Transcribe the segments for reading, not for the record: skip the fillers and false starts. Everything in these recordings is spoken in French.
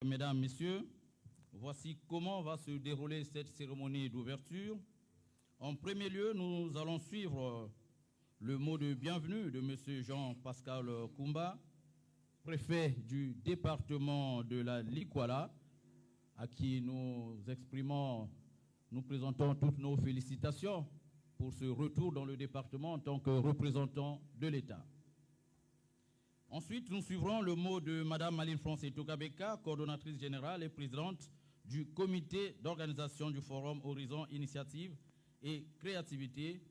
Mesdames, Messieurs, voici comment va se dérouler cette cérémonie d'ouverture. En premier lieu, nous allons suivre le mot de bienvenue de M. Jean-Pascal Koumba, préfet du département de la Likwala, à qui nous présentons toutes nos félicitations pour ce retour dans le département en tant que représentant de l'État. Ensuite, nous suivrons le mot de Mme Aline France Etokabeka, coordonnatrice générale et présidente du comité d'organisation du Forum Horizon Initiative et Créativité.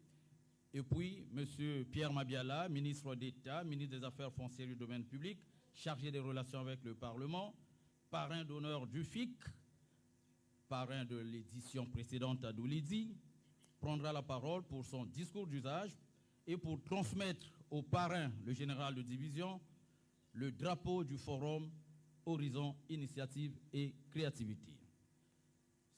Et puis, M. Pierre Mabiala, ministre d'État, ministre des Affaires foncières et du domaine public, chargé des relations avec le Parlement, parrain d'honneur du FIC, parrain de l'édition précédente à Doulidi, prendra la parole pour son discours d'usage et pour transmettre au parrain, le général de division, le drapeau du Forum Horizon Initiative et Créativité.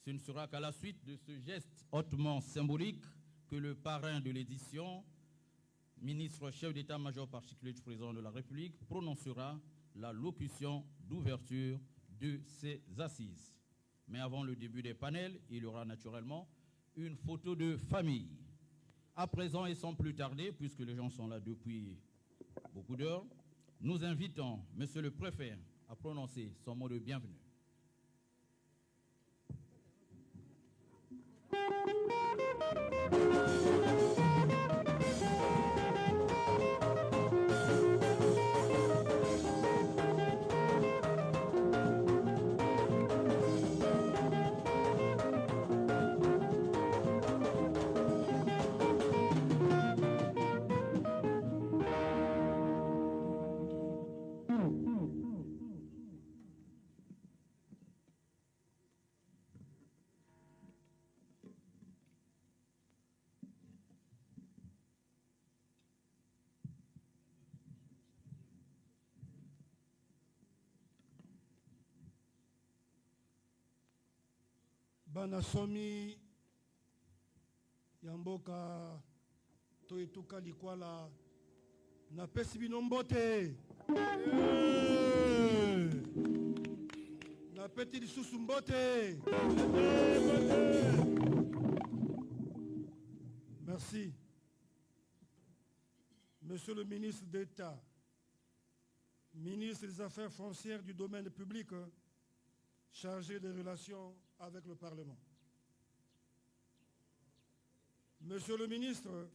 Ce ne sera qu'à la suite de ce geste hautement symbolique que le parrain de l'édition, ministre chef d'état-major particulier du président de la République, prononcera la locution d'ouverture de ces assises. Mais avant le début des panels, il y aura naturellement une photo de famille. À présent et sans plus tarder, puisque les gens sont là depuis beaucoup d'heures, nous invitons M. le Préfet à prononcer son mot de bienvenue. Banasomi Yamboka Toetuka Likwala na pesi bino mbote na peti lisusu mbote. Merci. Monsieur le ministre d'État, ministre des Affaires foncières du domaine public, chargé des relations avec le Parlement. Monsieur le ministre,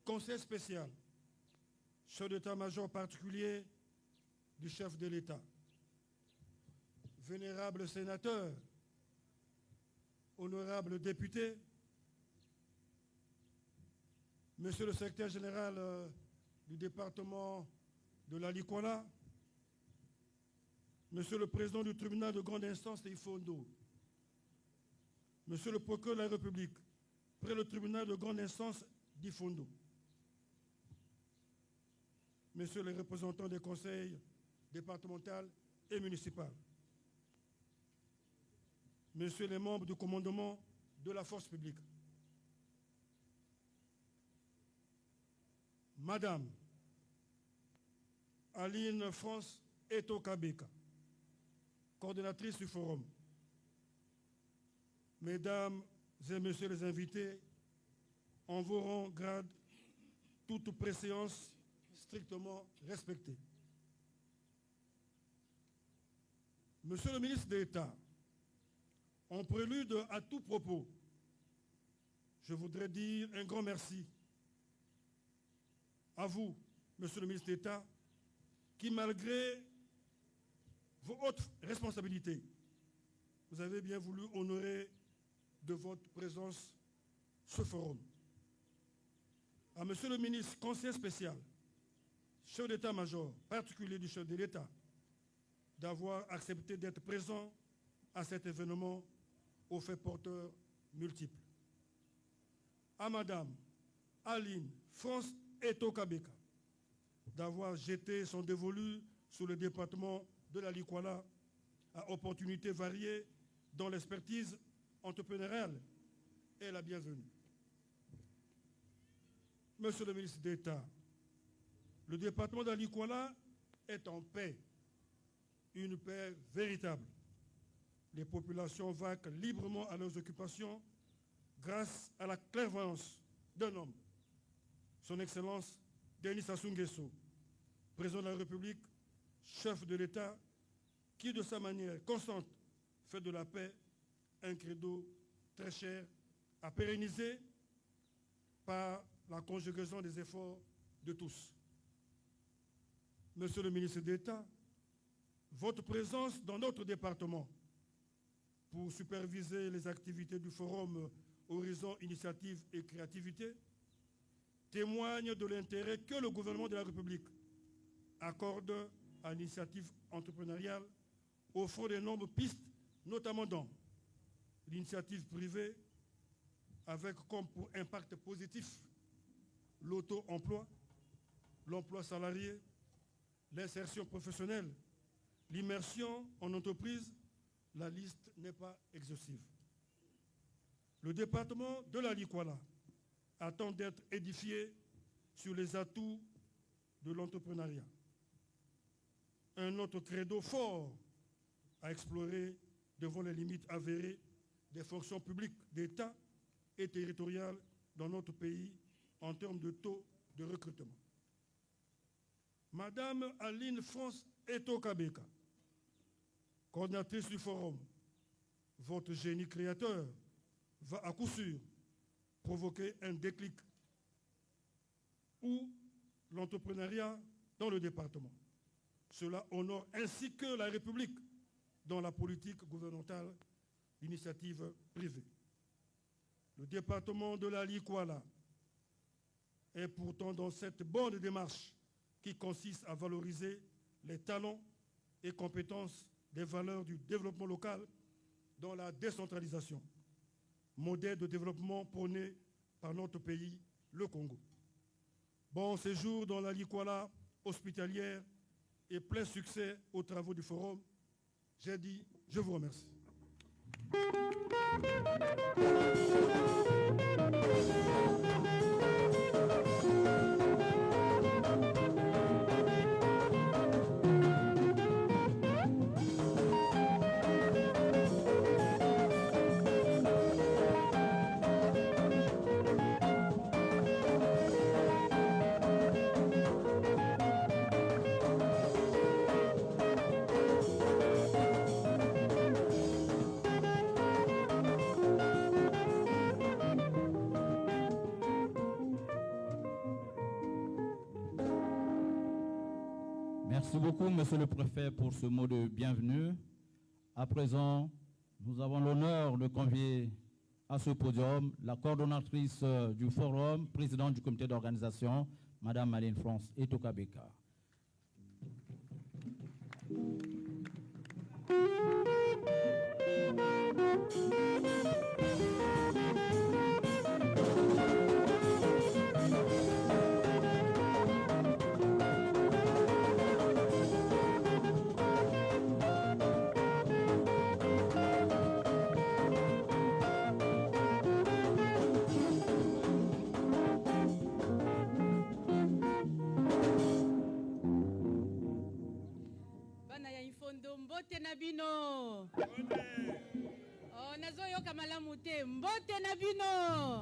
conseil spécial, chef d'état-major particulier du chef de l'État, vénérable sénateur, honorable député, monsieur le secrétaire général du département de la Likwala, monsieur le président du tribunal de grande instance de Ifondo, monsieur le procureur de la République, près le tribunal de grande instance d'Ifondo, messieurs les représentants des conseils départementaux et municipaux, messieurs les membres du commandement de la force publique, madame Aline France Etokabeka, coordonnatrice du forum, mesdames et messieurs les invités, en vos rangs, grades, toute préséance strictement respectée. Monsieur le ministre d'État, en prélude à tout propos, je voudrais dire un grand merci à vous, monsieur le ministre d'État, qui malgré vos hautes responsabilités, vous avez bien voulu honorer de votre présence ce forum. À monsieur le ministre, conseiller spécial, chef d'état-major particulier du chef de l'État, d'avoir accepté d'être présent à cet événement aux faits porteurs multiples. À madame Aline France Etokabeka, d'avoir jeté son dévolu sur le département de la Likwala à opportunités variées dont l'expertise entrepreneuriale est la bienvenue. Monsieur le ministre d'État, le département de la Likwala est en paix, une paix véritable. les populations vaquent librement à leurs occupations grâce à la clairvoyance d'un homme, son Excellence Denis Sassou Nguesso, président de la République, chef de l'État, qui de sa manière constante fait de la paix un credo très cher à pérenniser par la conjugaison des efforts de tous. Monsieur le ministre d'État, votre présence dans notre département pour superviser les activités du Forum Horizon Initiative et Créativité témoigne de l'intérêt que le gouvernement de la République accorde à l'initiative entrepreneuriale, offrant de nombreuses pistes, notamment dans l'initiative privée, avec comme pour impact positif l'auto-emploi, l'emploi salarié, l'insertion professionnelle, l'immersion en entreprise. La liste n'est pas exhaustive. Le département de la Likwala attend d'être édifié sur les atouts de l'entrepreneuriat. Un autre credo fort à explorer devant les limites avérées des fonctions publiques d'État et territoriales dans notre pays en termes de taux de recrutement. Madame Aline France Etokabeka, coordinatrice du forum, votre génie créateur va à coup sûr provoquer un déclic ou l'entrepreneuriat dans le département. Cela honore ainsi que la République dans la politique gouvernementale d'initiative privée. Le département de la Likwala est pourtant dans cette bonne démarche qui consiste à valoriser les talents et compétences des valeurs du développement local dans la décentralisation, modèle de développement prôné par notre pays, le Congo. Bon séjour dans la Likwala hospitalière et plein succès aux travaux du forum. J'ai dit, je vous remercie. Merci beaucoup, Monsieur le Préfet, pour ce mot de bienvenue. À présent, nous avons l'honneur de convier à ce podium la coordonnatrice du forum, présidente du comité d'organisation, Madame Aline France Etokabeka. Mbote na bino. Oh, nazo yoka malamu te. Mbote na bino.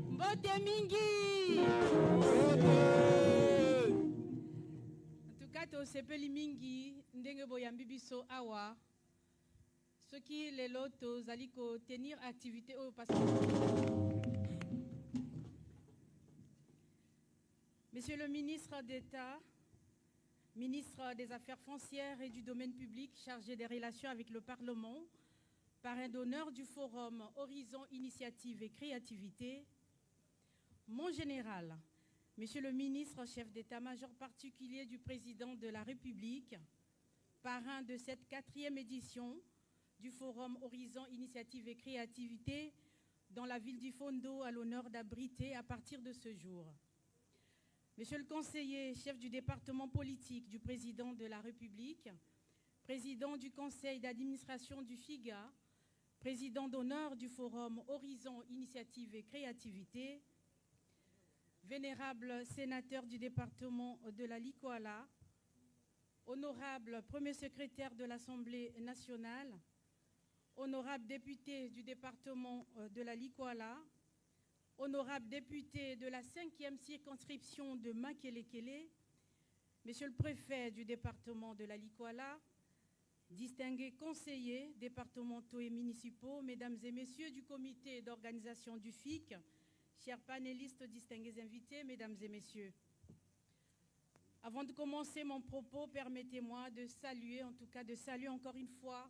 Mbote mingi. En tout cas, to sepeli mingi ndenge boyambi biso awa. Ce qui les lotos aliko tenir activité au parce Monsieur le ministre d'État, ministre des Affaires foncières et du domaine public chargé des relations avec le Parlement, parrain d'honneur du Forum Horizon Initiative et Créativité, mon général, Monsieur le ministre chef d'état-major particulier du président de la République, parrain de cette 4e édition du Forum Horizon Initiative et Créativité dans la ville du Fondo à l'honneur d'abriter à partir de ce jour. Monsieur le conseiller, chef du département politique du président de la République, président du conseil d'administration du FIGA, président d'honneur du Forum Horizon Initiative et Créativité, vénérable sénateur du département de la Likwala, honorable Premier secrétaire de l'Assemblée nationale, honorable député du département de la Likwala, honorable député de la 5e circonscription de Makelekele, monsieur le préfet du département de la Likwala, distingués conseillers départementaux et municipaux, mesdames et messieurs du comité d'organisation du FIC, chers panélistes, distingués invités, mesdames et messieurs. Avant de commencer mon propos, permettez-moi de saluer, encore une fois,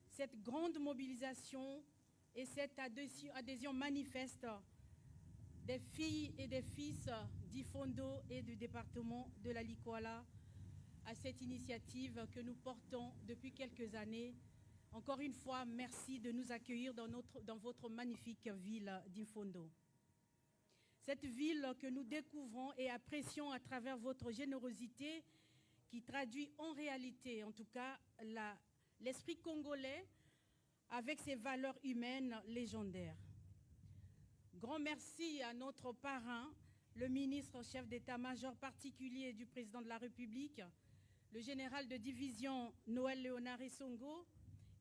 cette grande mobilisation et cette adhésion manifeste des filles et des fils d'Ifondo et du département de la Likwala à cette initiative que nous portons depuis quelques années. Encore une fois, merci de nous accueillir dans votre magnifique ville d'Ifondo. Cette ville que nous découvrons et apprécions à travers votre générosité qui traduit en réalité, en tout cas, l'esprit congolais avec ses valeurs humaines légendaires. Grand merci à notre parrain, le ministre chef d'état-major particulier du président de la République, le général de division Noël Léonard Essongo,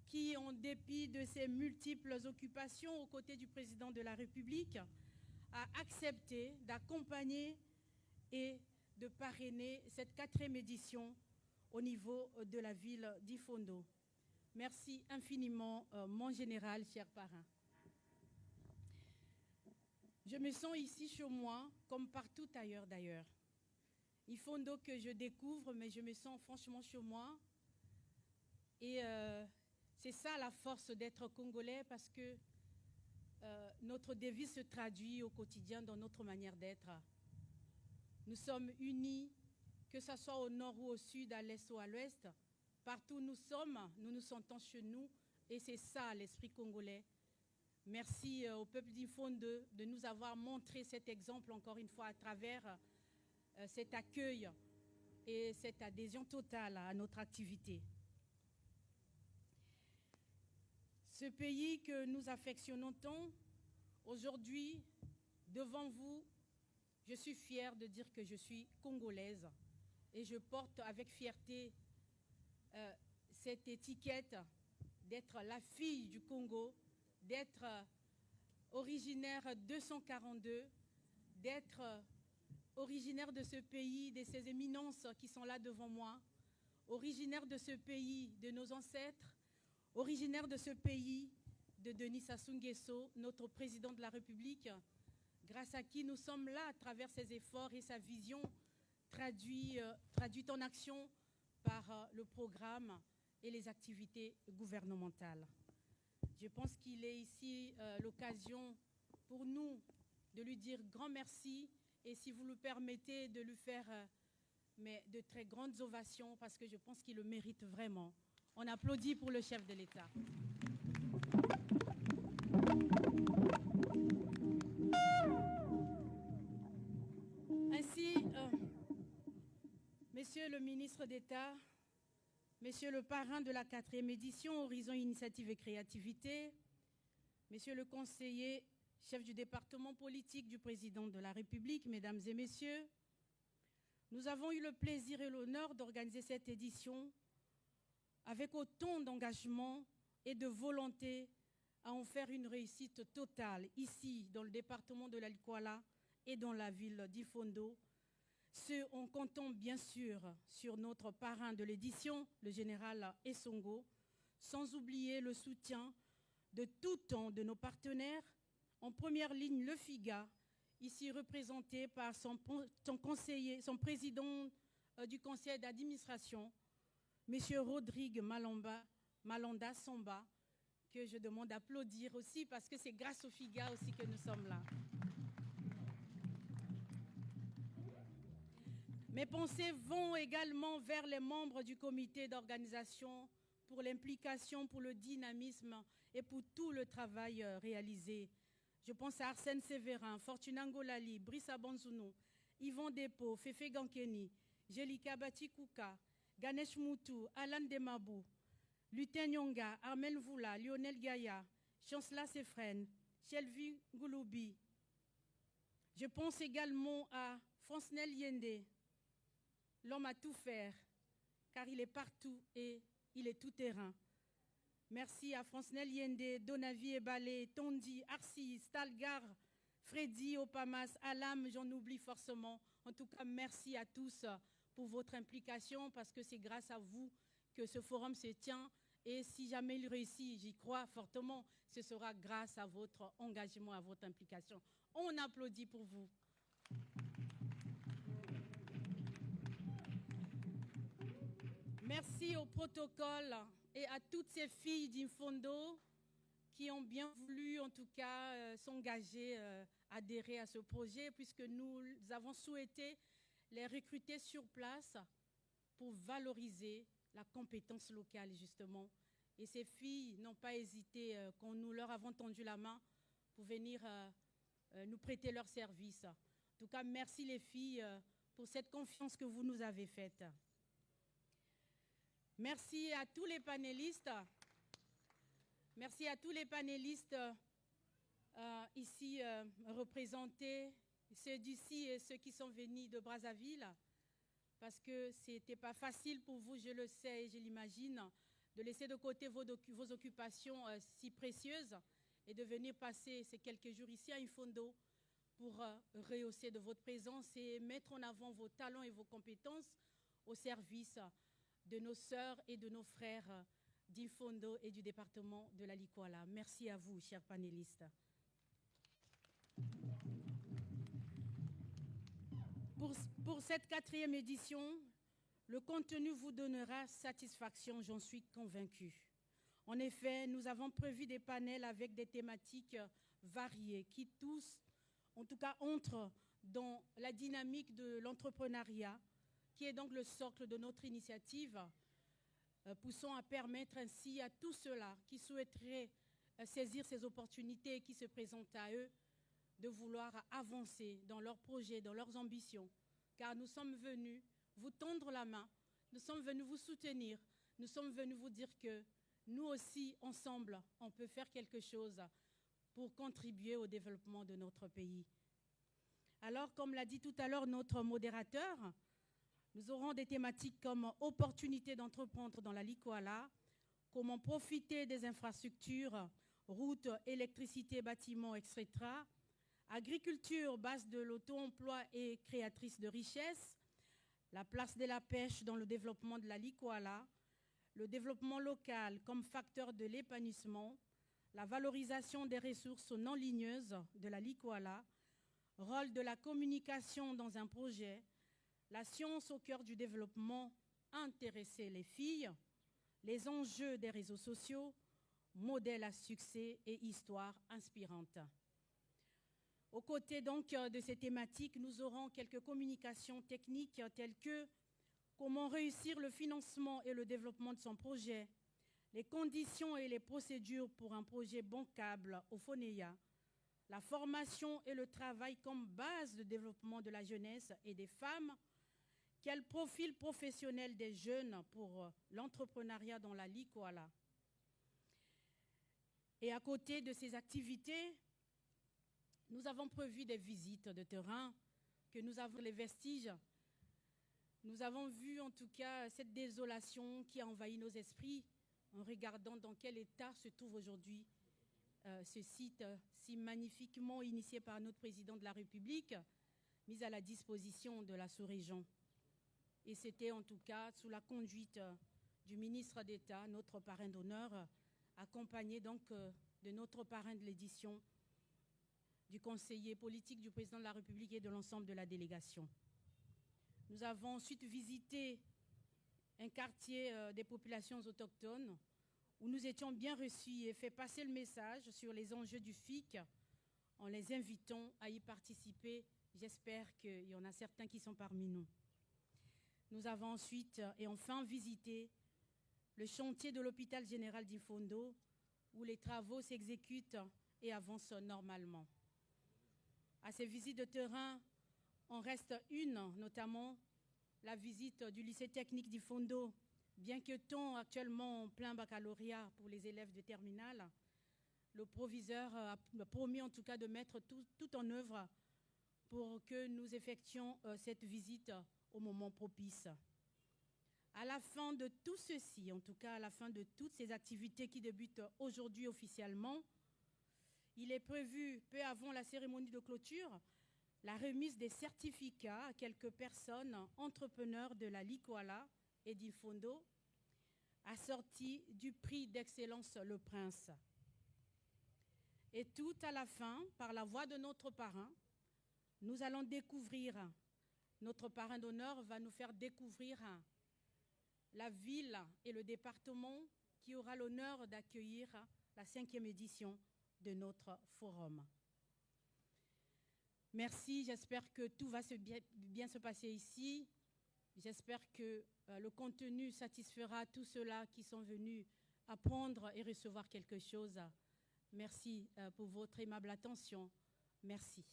qui, en dépit de ses multiples occupations aux côtés du président de la République, a accepté d'accompagner et de parrainer cette 4e édition au niveau de la ville d'Ifondo. Merci infiniment, mon général, cher parrain. Je me sens ici chez moi, comme partout ailleurs d'ailleurs. Ifondo que je découvre, mais je me sens franchement chez moi. Et c'est ça la force d'être congolais, parce que notre devise se traduit au quotidien dans notre manière d'être. Nous sommes unis, que ce soit au nord ou au sud, à l'est ou à l'ouest. Partout où nous sommes, nous nous sentons chez nous, et c'est ça l'esprit congolais. Merci au peuple d'Ifondo de nous avoir montré cet exemple encore une fois à travers cet accueil et cette adhésion totale à notre activité. Ce pays que nous affectionnons tant, aujourd'hui, devant vous, je suis fière de dire que je suis congolaise et je porte avec fierté cette étiquette d'être la fille du Congo, d'être originaire 242, d'être originaire de ce pays, de ces éminences qui sont là devant moi, originaire de ce pays, de nos ancêtres, originaire de ce pays, de Denis Sassou Nguesso, notre président de la République, grâce à qui nous sommes là à travers ses efforts et sa vision traduite en action par le programme et les activités gouvernementales. Je pense qu'il est ici l'occasion pour nous de lui dire grand merci, et si vous le permettez, de lui faire de très grandes ovations, parce que je pense qu'il le mérite vraiment. On applaudit pour le chef de l'État. Ainsi, Monsieur le ministre d'État, Monsieur le parrain de la 4e édition Horizon Initiative et Créativité, Monsieur le conseiller chef du département politique du président de la République, Mesdames et Messieurs, nous avons eu le plaisir et l'honneur d'organiser cette édition avec autant d'engagement et de volonté à en faire une réussite totale ici dans le département de la Likwala et dans la ville d'Ifondo, ce en comptant bien sûr sur notre parrain de l'édition, le général Essongo, sans oublier le soutien de tout temps de nos partenaires, en première ligne le FIGA, ici représenté par son président du conseil d'administration, M. Rodrigue Malanda Somba, que je demande d'applaudir aussi parce que c'est grâce au FIGA aussi que nous sommes là. Mes pensées vont également vers les membres du comité d'organisation pour l'implication, pour le dynamisme et pour tout le travail réalisé. Je pense à Arsène Sévérin, Fortuna Ngolali, Brice Abanzounou, Yvon Depo, Fefe Gankeni, Jelika Batikuka, Ganesh Moutou, Alan Demabou, Lutin Nyonga, Armel Voula, Lionel Gaïa, Chancela Sefren, Shelvi Gouloubi. Je pense également à Francnel Yende, l'homme à tout faire, car il est partout et il est tout terrain. Merci à Francnel Yende, Donavi Ebalé, Tondi, Arcis, Stalgar, Freddy, Opamas, Alam, j'en oublie forcément. En tout cas, merci à tous pour votre implication, parce que c'est grâce à vous que ce forum se tient. Et si jamais il réussit, j'y crois fortement, ce sera grâce à votre engagement, à votre implication. On applaudit pour vous. Merci au protocole et à toutes ces filles d'Infondo qui ont bien voulu, en tout cas, s'engager, adhérer à ce projet, puisque nous avons souhaité les recruter sur place pour valoriser la compétence locale, justement. Et ces filles n'ont pas hésité, quand nous leur avons tendu la main, pour venir nous prêter leur service. En tout cas, merci les filles pour cette confiance que vous nous avez faite. Merci à tous les panélistes. Merci à tous les panélistes ici représentés, ceux d'ici et ceux qui sont venus de Brazzaville, parce que ce n'était pas facile pour vous, je le sais et je l'imagine, de laisser de côté vos occupations si précieuses et de venir passer ces quelques jours ici à Infondo pour rehausser de votre présence et mettre en avant vos talents et vos compétences au service de nos sœurs et de nos frères d'Infondo et du département de la Likwala. Merci à vous, chers panélistes. Pour cette 4e édition, le contenu vous donnera satisfaction, j'en suis convaincue. En effet, nous avons prévu des panels avec des thématiques variées qui tous, en tout cas, entrent dans la dynamique de l'entrepreneuriat, qui est donc le socle de notre initiative, poussant à permettre ainsi à tous ceux-là qui souhaiteraient saisir ces opportunités qui se présentent à eux, de vouloir avancer dans leurs projets, dans leurs ambitions, car nous sommes venus vous tendre la main, nous sommes venus vous soutenir, nous sommes venus vous dire que nous aussi, ensemble, on peut faire quelque chose pour contribuer au développement de notre pays. Alors, comme l'a dit tout à l'heure notre modérateur, nous aurons des thématiques comme opportunité d'entreprendre dans la Likwala, comment profiter des infrastructures, routes, électricité, bâtiments, etc., agriculture, base de l'auto-emploi et créatrice de richesses, la place de la pêche dans le développement de la Likwala, le développement local comme facteur de l'épanouissement, la valorisation des ressources non ligneuses de la Likwala, rôle de la communication dans un projet, la science au cœur du développement, intéresser les filles, les enjeux des réseaux sociaux, modèles à succès et histoire inspirante. Aux côtés donc de ces thématiques, nous aurons quelques communications techniques telles que comment réussir le financement et le développement de son projet, les conditions et les procédures pour un projet bancable au FONEA, la formation et le travail comme base de développement de la jeunesse et des femmes, quel profil professionnel des jeunes pour l'entrepreneuriat dans la Likwala. Et à côté de ces activités, nous avons prévu des visites de terrain, que nous avons les vestiges. Nous avons vu en tout cas cette désolation qui a envahi nos esprits en regardant dans quel état se trouve aujourd'hui ce site si magnifiquement initié par notre président de la République, mis à la disposition de la sous-région. Et c'était en tout cas sous la conduite du ministre d'État, notre parrain d'honneur, accompagné donc de notre parrain de l'édition, du conseiller politique du président de la République et de l'ensemble de la délégation. Nous avons ensuite visité un quartier des populations autochtones où nous étions bien reçus et fait passer le message sur les enjeux du FIC en les invitant à y participer. J'espère qu'il y en a certains qui sont parmi nous. Nous avons ensuite et enfin visité le chantier de l'hôpital général d'Infondo où les travaux s'exécutent et avancent normalement. À ces visites de terrain, on reste une, notamment la visite du lycée technique d'Infondo, bien que tant actuellement en plein baccalauréat pour les élèves de terminale, le proviseur a promis en tout cas de mettre tout en œuvre pour que nous effectuions cette visite au moment propice. À la fin de tout ceci, en tout cas à la fin de toutes ces activités qui débutent aujourd'hui officiellement, il est prévu, peu avant la cérémonie de clôture, la remise des certificats à quelques personnes entrepreneurs de la Likwala et d'Infondo, assortis du prix d'excellence Le Prince. Et tout à la fin, par la voix de notre parrain, nous allons découvrir, notre parrain d'honneur va nous faire découvrir la ville et le département qui aura l'honneur d'accueillir la 5e édition de notre forum. Merci, j'espère que tout va bien se passer ici. J'espère que le contenu satisfera tous ceux-là qui sont venus apprendre et recevoir quelque chose. Merci pour votre aimable attention. Merci.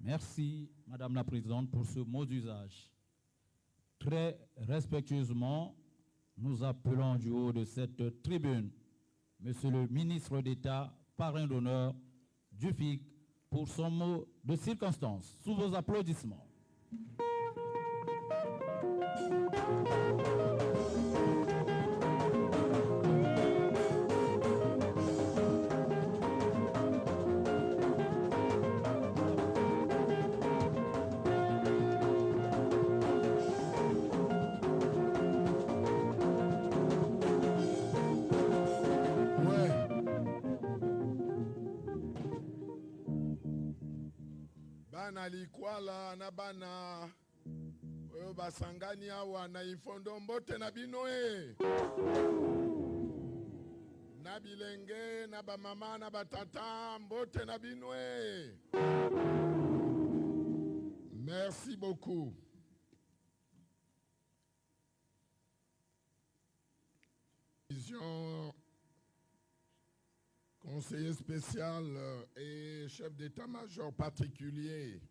Merci, Madame la Présidente, pour ce mot d'usage. Très respectueusement, nous appelons du haut de cette tribune Monsieur le ministre d'État, parrain d'honneur du FIC, pour son mot de circonstance. Sous vos applaudissements. Bana Likwala na bana oyo basangani awa na Infondo mbote na bino na bilenge na bamama na batata mbote na bino Merci beaucoup. Conseiller spécial et chef d'état-major particulier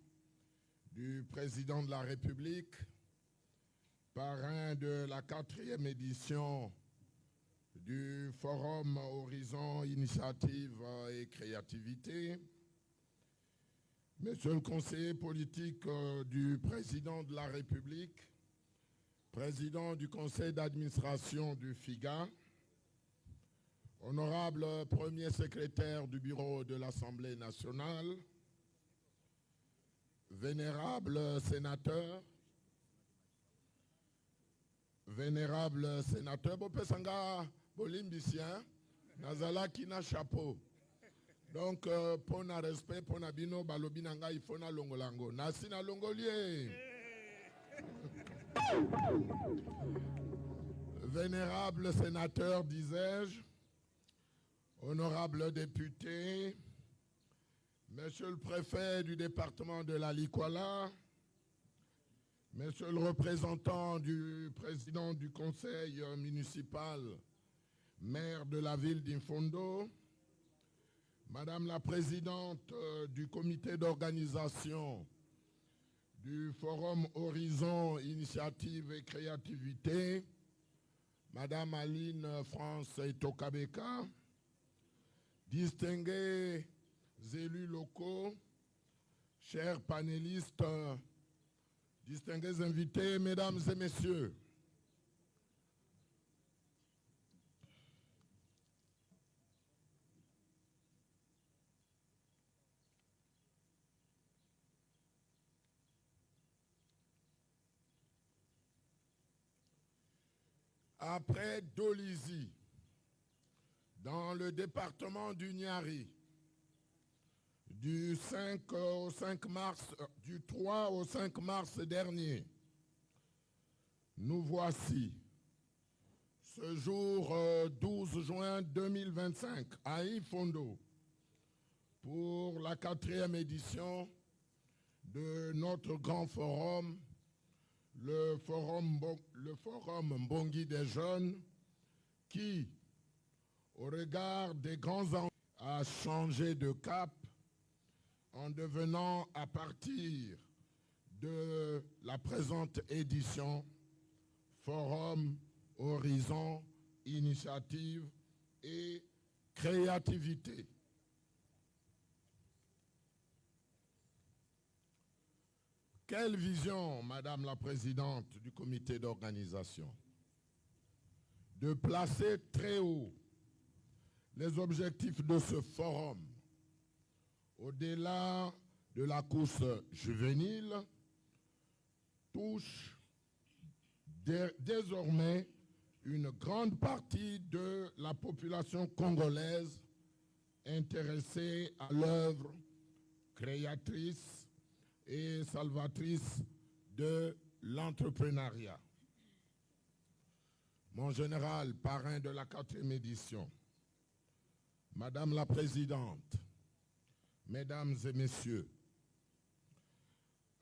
du président de la République, parrain de la 4e édition du Forum Horizon Initiative et Créativité, Monsieur le conseiller politique du président de la République, président du conseil d'administration du FIGA, honorable premier secrétaire du bureau de l'Assemblée nationale, vénérable sénateur, Bopesanga Bolimbicien, Nazala Kina chapeau. Donc, pour na respect, pour na bino, balobinanga, il faut na longolango. Nasina longolier. Vénérable sénateur, disais-je, honorable député, monsieur le préfet du département de la Likwala, monsieur le représentant du président du conseil municipal, maire de la ville d'Infondo, madame la présidente du comité d'organisation du Forum Horizon Initiative et Créativité, madame Aline France Etokabeka, distingués élus locaux, chers panélistes, distingués invités, mesdames et messieurs. Après Dolisie, dans le département du Niari, du 3 au 5 mars dernier, nous voici, ce jour 12 juin 2025, à Infondo, pour la 4e édition de notre grand forum, le forum Mbongi des jeunes, qui, au regard des grands enjeux, a changé de cap en devenant, à partir de la présente édition, Forum Horizon, Initiative et Créativité. Quelle vision, Madame la Présidente du comité d'organisation, de placer très haut les objectifs de ce forum, au-delà de la course juvénile, touche désormais une grande partie de la population congolaise intéressée à l'œuvre créatrice et salvatrice de l'entrepreneuriat. Mon général, parrain de la 4e édition, Madame la Présidente, Mesdames et Messieurs,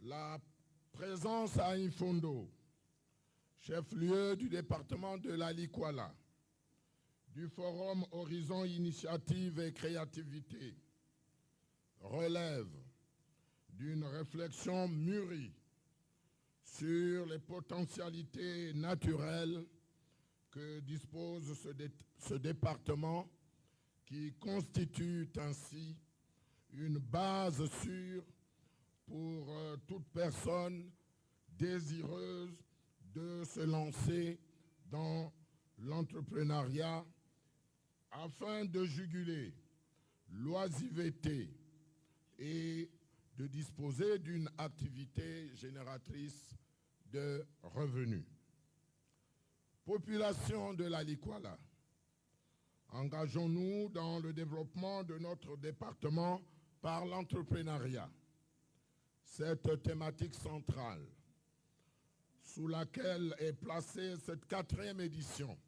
la présence à Infondo, chef-lieu du département de la Likwala, du Forum Horizon Initiative et Créativité, relève d'une réflexion mûrie sur les potentialités naturelles que dispose ce département, qui constitue ainsi une base sûre pour toute personne désireuse de se lancer dans l'entrepreneuriat afin de juguler l'oisiveté et de disposer d'une activité génératrice de revenus. Population de la Likwala, engageons-nous dans le développement de notre département par l'entrepreneuriat. Cette thématique centrale, sous laquelle est placée cette 4e édition,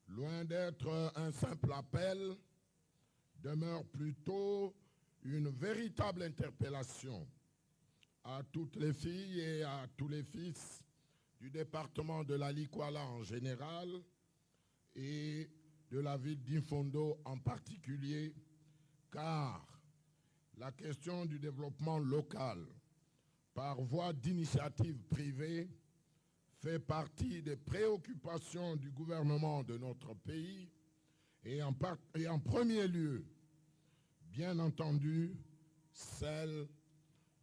loin d'être un simple appel, demeure plutôt une véritable interpellation à toutes les filles et à tous les fils du département de la Likwala en général et de la ville d'Infondo en particulier, car la question du développement local par voie d'initiative privée fait partie des préoccupations du gouvernement de notre pays et en premier lieu, bien entendu, celle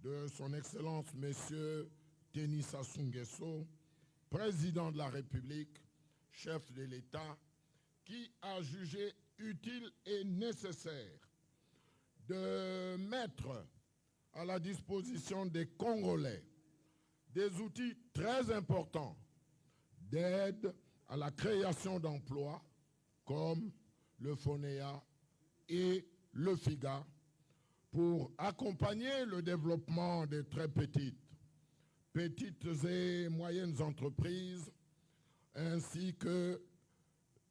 de son Excellence Monsieur Denis Sassou Nguesso, président de la République, chef de l'État, qui a jugé utile et nécessaire de mettre à la disposition des Congolais des outils très importants d'aide à la création d'emplois comme le FONEA et le FIGA pour accompagner le développement des très petites et moyennes entreprises ainsi que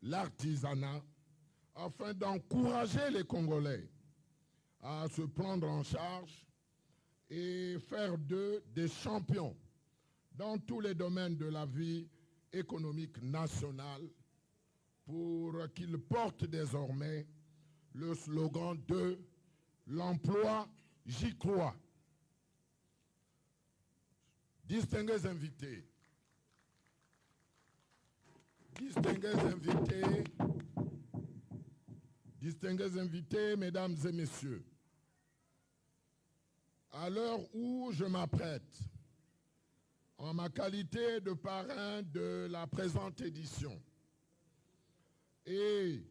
l'artisanat afin d'encourager les Congolais à se prendre en charge et faire d'eux des champions dans tous les domaines de la vie économique nationale pour qu'ils portent désormais le slogan de l'emploi, j'y crois. Distingués invités, mesdames et messieurs, à l'heure où je m'apprête, en ma qualité de parrain de la présente édition et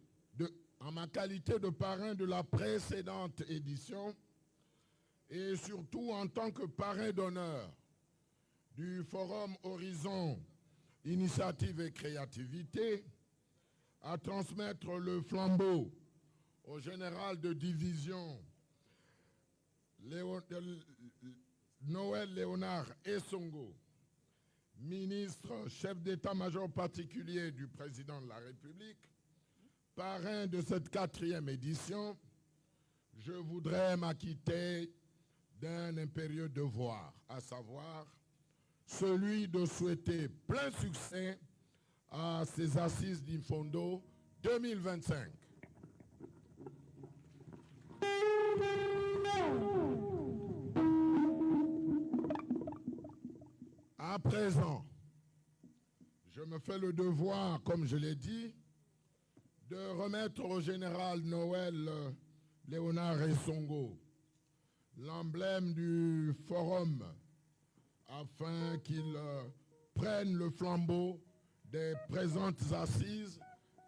en ma qualité de parrain de la précédente édition, et surtout en tant que parrain d'honneur du Forum Horizon Initiative et Créativité, à transmettre le flambeau au général de division Noël Léonard Essongo, ministre, chef d'état-major particulier du président de la République, parrain de cette 4e édition, je voudrais m'acquitter d'un impérieux devoir, à savoir celui de souhaiter plein succès à ces assises d'Infondo 2025. À présent, je me fais le devoir, comme je l'ai dit, de remettre au général Noël Léonard Essongo l'emblème du forum afin qu'il prenne le flambeau des présentes assises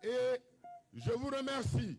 et je vous remercie.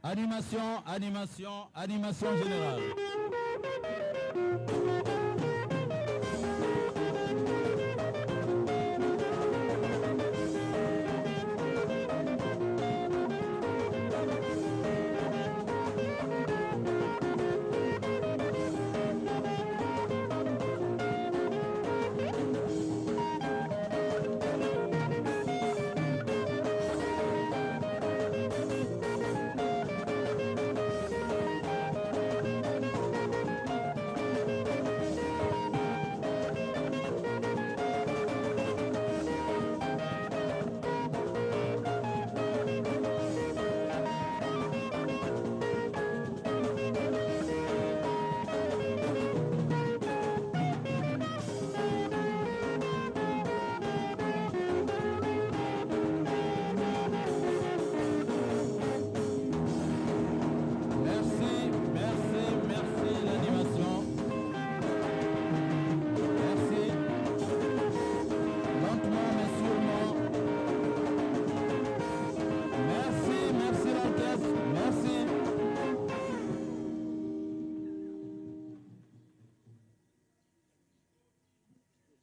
Animation, animation, animation générale.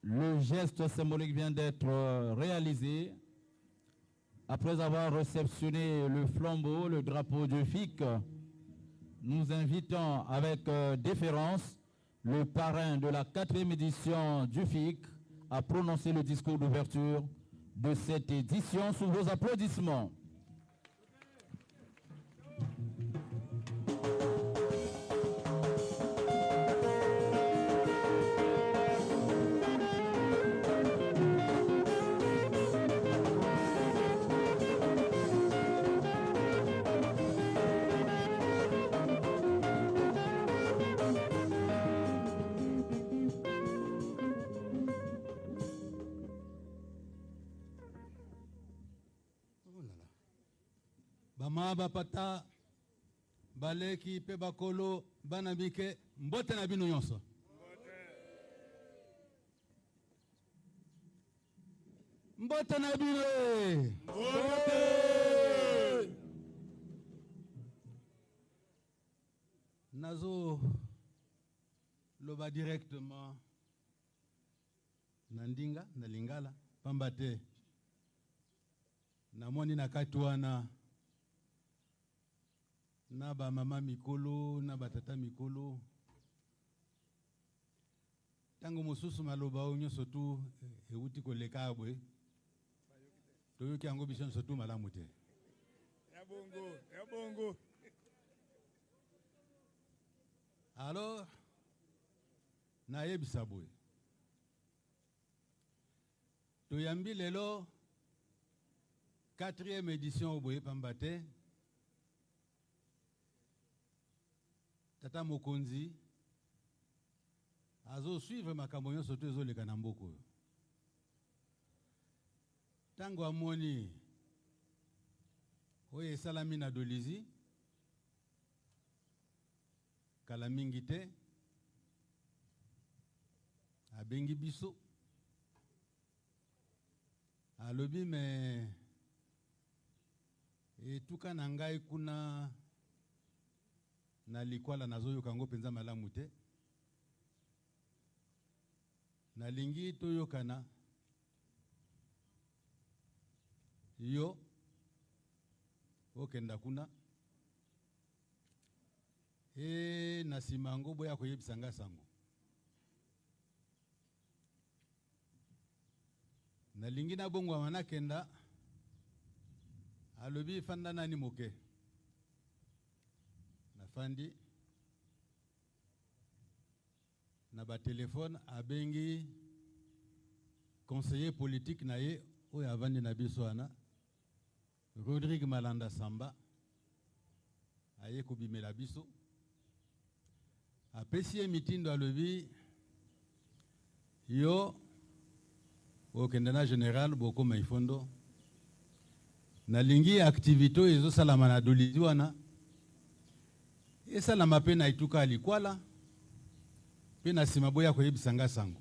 Le geste symbolique vient d'être réalisé. Après avoir réceptionné le flambeau, le drapeau du FIC, nous invitons avec déférence le parrain de la 4e édition du FIC à prononcer le discours d'ouverture de cette édition sous vos applaudissements. Bama bapata baleki pe bakolo banabike mbote na bino nyonso. Mbote na bino. Mbote. Nazo loba directement nandinga na lingala pambate namoni na katuana na ba mama mikolo na batata mikolo tango mosusu maloba onyo sotu euti koleka abwe toyoki yango biso sotu malamu te ya bongo alors nayebisa boye toyambi lelo 4e édition oboye pamba te tata mokonzi azo suivre makambo nyonso to ezoleka na mboka oyo ntango amoni oyo esalami na Dolizi kala mingi te abengi biso alobi me etuka na ngai kuna na likwala nazoyoka ngo penza malamu te nalingi toyokana yo okenda kuna na nsima yango boya koyebisa nga sango nalingi na bongwama nakenda alobi fanda nani moke nafandi na ba telefone abengi conseiller politique na ye oyo avandi na biso wana Rodrigue Malanda Samba aye kobimela biso apesi ye mitindo alobi yo okende na général bokoma ifondo nalingi activité oyo ezosalama na Dolizi wana esalama mpe na etuka likwala mpe na nsima boya koyebisa nga sango.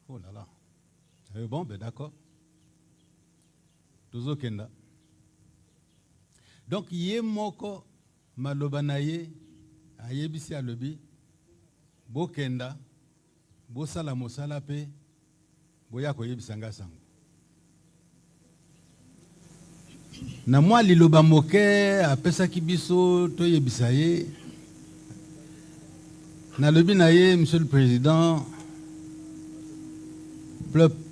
Oh là là. Bon, ben d'accord. Tozokenda. Donc ye moko maloba na ye ayebisi alobi bokenda bosala mosala pe boya koyebisa nga sango. Na mwa liloba moke apesaki biso toyebisa ye na lobi na ye Monsieur le Président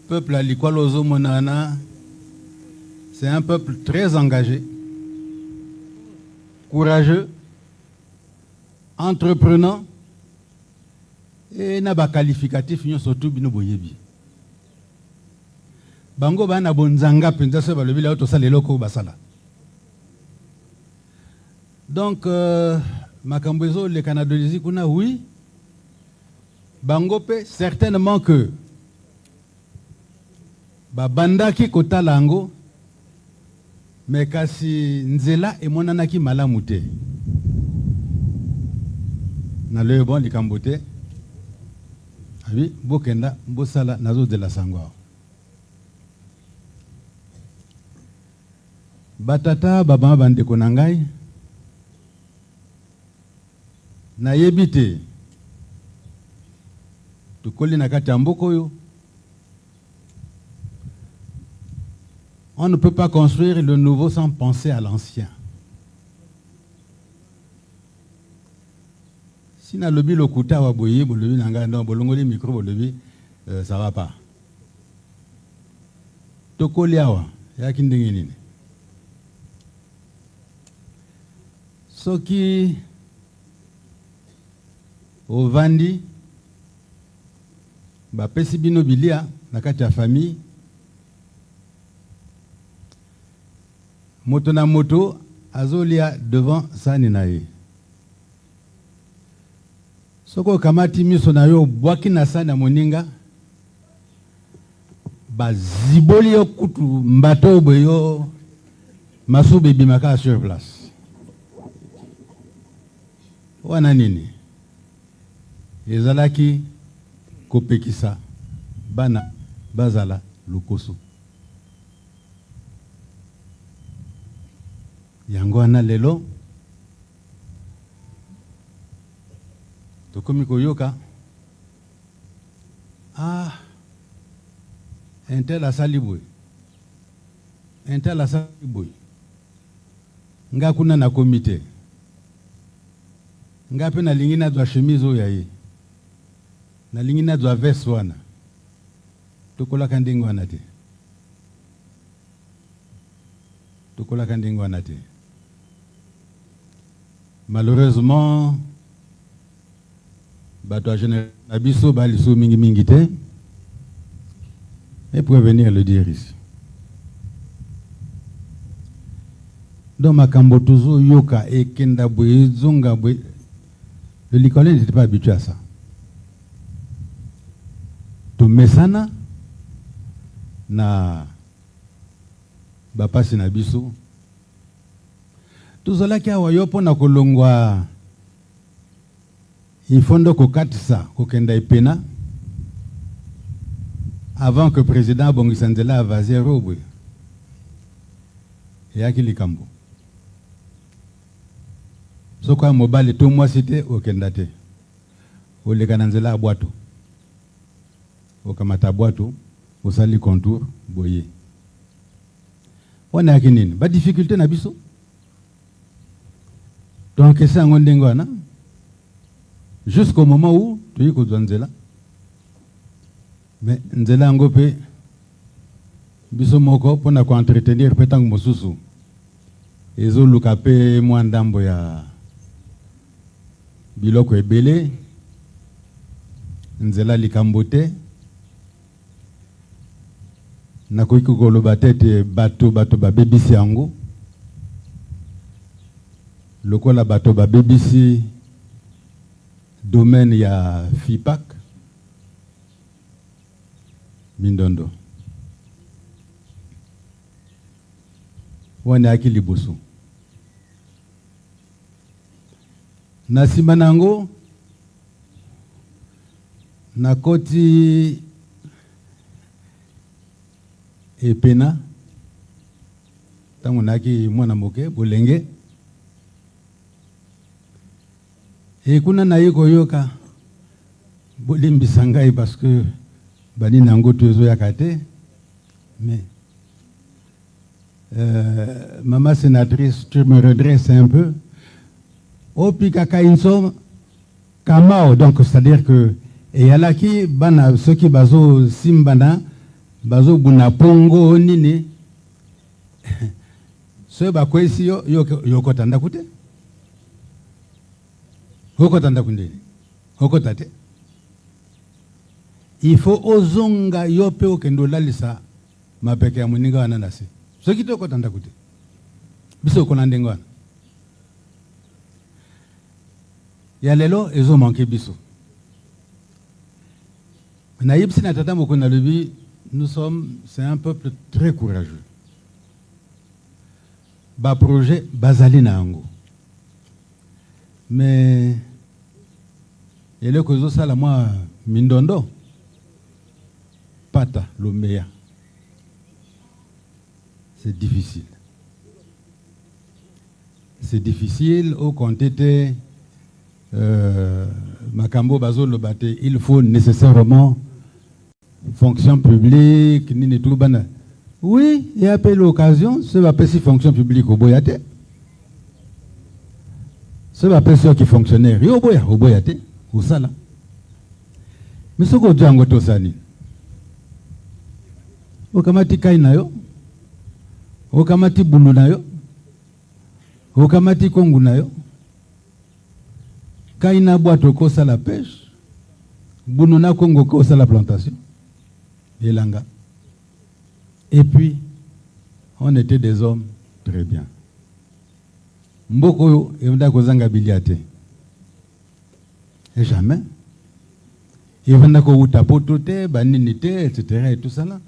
peuple à Likwalozo Monana, c'est un peuple très engagé, courageux, entreprenant et n'a pas qualificatif surtout bino boyebi. Bango bana bonzanga penza se balobi la otosa leloko basala. Donc makambezo le Canadolizi kuna oui. Bango pe certainement que babandaki kotala yango me kasi nzela emonanaki malamu te na leo bon likambo te abi bokenda bosala nazozela sango batata baba bandeko na ngai nayebi te tukoli na kati ya mboka oyo. On ne peut pas construire le nouveau sans penser à l'ancien. Si na lobi lokuta wa boye bolobi nanga ndo bolongoli micro bolobi ça va pas. Tokoli awa yaki ndenge nini. Soki ovandi ba pesi bino bilia na kati ya famille moto na moto azolia devant sani na ye. Soko kamati miso na yo bwaki na sani na moninga baziboli yo kutu mbato boyo masube bimaka sur place. Wana nini? Ezalaki kopekisa bana bazala lukoso. Yango ana lelo tokomi koyoka intel asali boy intel asali boy nga kuna na comité nga pe na lingina dwa chemise oyo yaye na lingina dwa veste wana tokolaka ndenge wana te tokolaka ndenge wana te. Malheureusement bato général abiso baliso mingi mingi te, mais pour venir le dire ici. Dans ma kambotozo yoka et kenda boye zonga boye, le Licolais n'était pas habitué à ça. To mesana na bapasi na biso tozalaki awa yo mpo na kolongwa ifondo kokatisa kokenda epena avant que président abongisa nzela avazi robwe eyaki likambo soko ya mobali to mwasi te okenda te oleka na nzela ya bwato okamata bwato osali contour boye wana yaki nini ba difficulté na biso donc c'est un ndenge wana jusqu'au moment où tu y kozwa nzela mais nzela yango pe biso moko pona ko entretenir pe tango mosusu ezoluka pe mwa ndambo ya biloko ebele nzela likambo te nakoki koloba tete bato babebisi yango lokola bato babebisi domaine ya FIPAC Mindondo wana yaki liboso na nsima nango nakoti epena ntango nayaki mwana moke bolenge kuna naye koyoka bolimbisa ngai parce que bani nango tozoyaka te mais maman sénatrice tu me redresses un peu opika kainso kamao donc c'est-à-dire que eyalaki bana soki bazo simbana bazo buna pongo nini so bakwesi yo yokotanda kute okotanda kundeni okotate il faut ozonga yope okendo lalisa mapeke ya muninga wana nase soki to okotanda kute biso konandenga wana ya lelo ezo manquer biso na yipsi na tata moko na lebi c'est un peuple très courageux ba projet bazali na yango mais il est que ça la moi Mindondo pata Lomea c'est difficile au compté makambo bazo le bate il faut nécessairement fonction publique ni tout bana oui il y a pas l'occasion ce va passer fonction publique au boyate ce va passer qui fonctionnaire au boyate au sala mais ce que jango to sani o kamati kaina yo o kamati bunu na yo o kamati kongu na yo kaina boato ko sala pêche bunu na kongo ko sala plantation elanga et puis on était des hommes très bien mboko evanda kozanga biliate et jamais evanda ko utapoto te banini te etc et tout ça là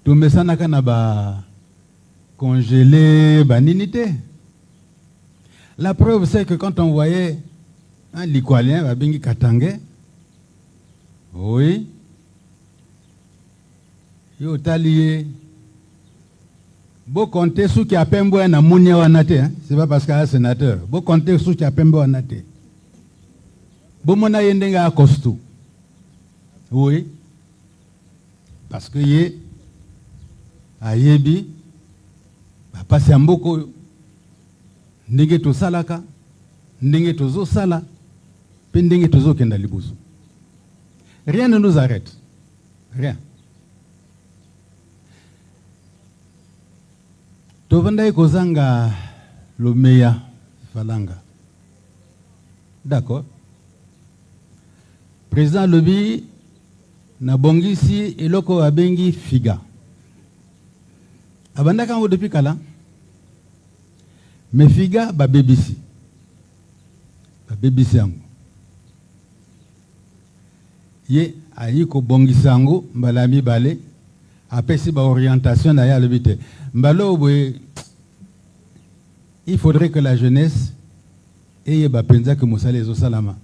tout mesana kana ba congelé banini te. La preuve c'est que quand on voyait un Licolien babingi Katangé oui yo talié beau compter sous qui a pembo na munia wanate c'est pas parce qu'il est sénateur beau compter sous qui a pembo wanate beau mona yendenga costu oui parce que yé ayebi ba passer mboko ndenge tosalaka, ndenge tozosala, pe ndenge tozokenda liboso. Rien ne nous arrête. Rien. Tovandai kozanga lomeya falanga. D'accord. Président Lobi na bongisi eloko abengi figa. Abandaka ngo depuis kala. Mais figa ba bebisi. Ba bebisi yango. Ye ayiko bongisa yango mbala mibale apesi ba orientation na ya lobite. Mbalo boye il faudrait que la jeunesse ait ba penza que mosala ezo salama.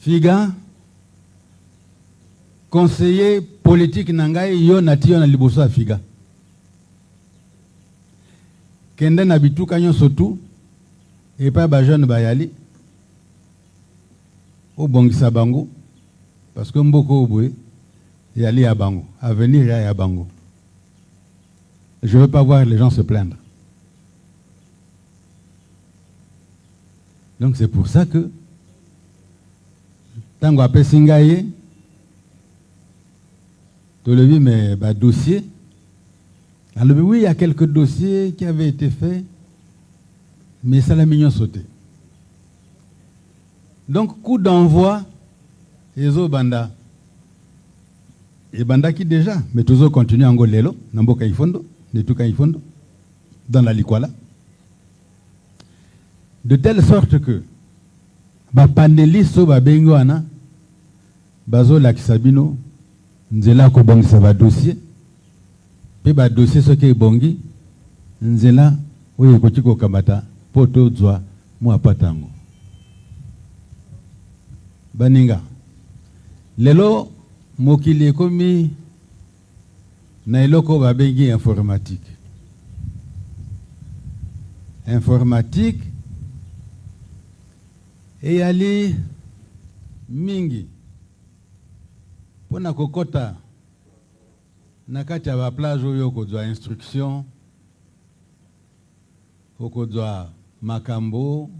Figa conseiller politique nangai yo natio na liboso a figa. Kende na bituka nyonso tu et pas ba jeune bayali o bongisa bango parce que mboko obwe yali ya bango avenir ya bango. Je veux pas voir les gens se plaindre. Donc c'est pour ça que tango apesi ngai to levi mais ba dossier. Alors oui, il y a quelques dossiers qui avaient été faits, mais ça l'a mignon sauté. Donc coup d'envoi ezo banda. Et banda qui déjà, mais toujours continue en golelo, namboka ifondo, netuka ifondo, dans la likwala. De telle sorte que ba panélistes ba bengoana bazo lakisabino nzela ko bongisa ba dossier. Pe ba dossier soki bongi nzela oye ko tiko kamata poto zwa mu apatango. Baninga lelo mokili komi na eloko ba bengi informatique. Informatique et ali mingi pona kokota na kati ya ba plage oyo kozwa instruction okozwa makambo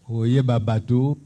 oyeba bateau